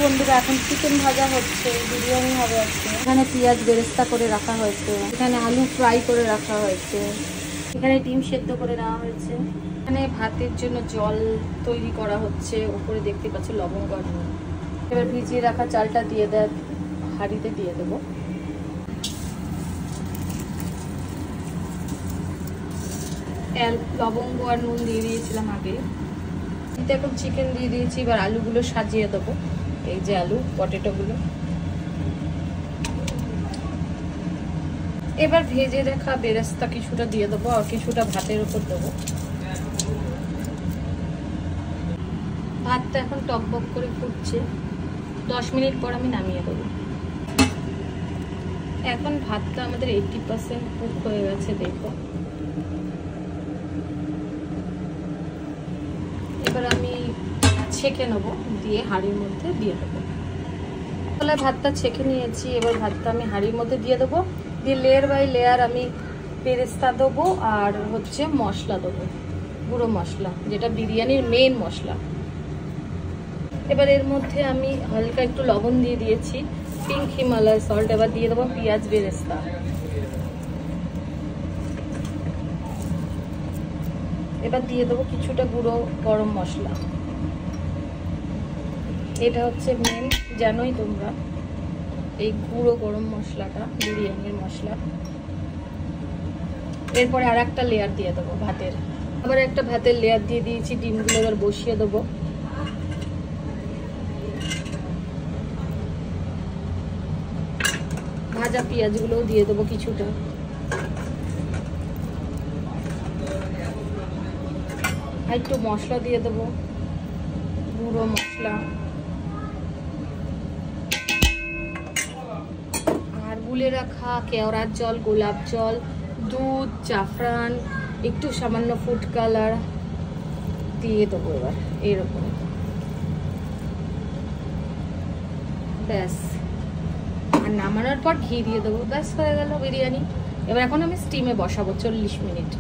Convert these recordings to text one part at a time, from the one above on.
বন্ধুরা, এখন চিকেন ভাজা হচ্ছে, বিরিয়ানি হবে আজকে। এখানে পেঁয়াজ বেরেস্তা করে রাখা হয়েছে, এখানে আলু ফ্রাই করে রাখা হয়েছে, এখানে ডিম সেদ্ধ করে নেওয়া হয়েছে, এখানে ভাতের জন্য জল তৈরি করা হচ্ছে। উপরে দেখতে পাচ্ছ লবঙ্গ। এবার ভিজিয়ে রাখা চালটা দিয়ে দেয়, হাঁড়িতে দিয়ে দেবো। লবঙ্গ আর নুন দিয়ে দিয়েছিলাম আগে। এখন চিকেন দিয়ে দিয়েছি, এবার আলুগুলো সাজিয়ে দেবো। এই যে আলু পটেটোগুলো, এবার ভেজে রাখা বেরেস্তা কিছুটা দিয়ে দেবো আর কিছুটা ভাতের উপর দেবো। ভাতটা এখন টকবক করে ফুটছে, 10 মিনিট পর আমি নামিয়ে দেবো। এখন ভাতটা আমাদের 80% কুক হয়ে গেছে, দেখো। এবার আমি ছেঁকে নেবো, দিয়ে হাঁড়ির মধ্যে দিয়ে দেবো। তাহলে ভাতটা ছেঁকে নিয়েছি, এবার ভাতটা আমি হাঁড়ির মধ্যে দিয়ে দেবো। দিয়ে লেয়ার বাই লেয়ার আমি বেরেস্তা দেবো আর হচ্ছে মশলা দেবো, গুঁড়ো মশলা, যেটা বিরিয়ানির মেইন মশলা। এবার এর মধ্যে আমি হালকা একটু লবণ দিয়ে দিয়েছি, পিঙ্ক হিমালয় সল্ট। এবার দিয়ে দেবো পেঁয়াজ বেরেস্তা। এবার দিয়ে দেবো কিছুটা গুঁড়ো গরম মশলা। এটা হচ্ছে মেন, জানোই তোমরা, এই গুঁড়ো গরম মশলাটা বিরিয়ানির মশলা। এরপরে আর একটা লেয়ার দিয়ে দেবো ভাতের, আবার একটা ভাতের লেয়ার দিয়ে দিয়েছি। ডিমগুলো এবার বসিয়ে দেবো। ভাজা পেঁয়াজগুলোও দিয়ে দেবো কিছুটা। আর একটু মশলা দিয়ে দেবো, গুঁড়ো মশলা। আর গুলে রাখা কেওড়ার জল, গোলাপ জল, দুধ, জাফরান, একটু সামান্য ফুড কালার দিয়ে দেবো। এবার এরকম ব্যাস। আর নামানোর পর ঘি দিয়ে দেবো, ব্যাস হয়ে গেল বিরিয়ানি। এবার এখন আমি স্টিমে বসাবো 40 মিনিট।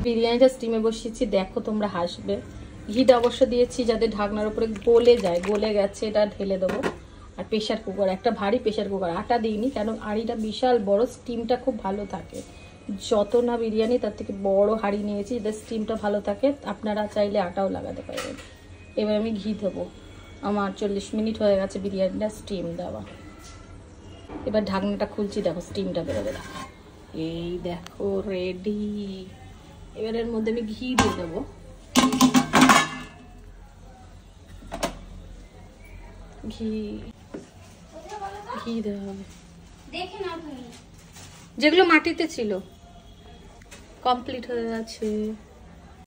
বিরিয়ানিটা স্টিমে বসিয়েছি, দেখো তোমরা হাসবে। ঘিটা অবশ্য দিয়েছি যাতে ঢাকনার উপরে গলে যায়, গলে গেছে। এটা ঢেলে দেবো। আর প্রেশার কুকার, একটা ভারী প্রেশার কুকার, আটা দিইনি কেন হাঁড়িটা বিশাল বড়, স্টিমটা খুব ভালো থাকে। যত না বিরিয়ানি তার থেকে বড় হাঁড়ি নিয়েছি, যাতে স্টিমটা ভালো থাকে। আপনারা চাইলে আটাও লাগাতে পারবেন। এবার আমি ঘি দেবো। আমার 40 মিনিট হয়ে গেছে বিরিয়ানিটা স্টিম দেওয়া। এবার ঢাকনাটা খুলছি, দেখো স্টিমটা বেরোবে। এই দেখো রেডি। এবার এর মধ্যে আমি ঘি দিয়ে দেবো। ঘি দেওয়া হবে, যেগুলো মাটিতে ছিল। কমপ্লিট হয়ে গেছে।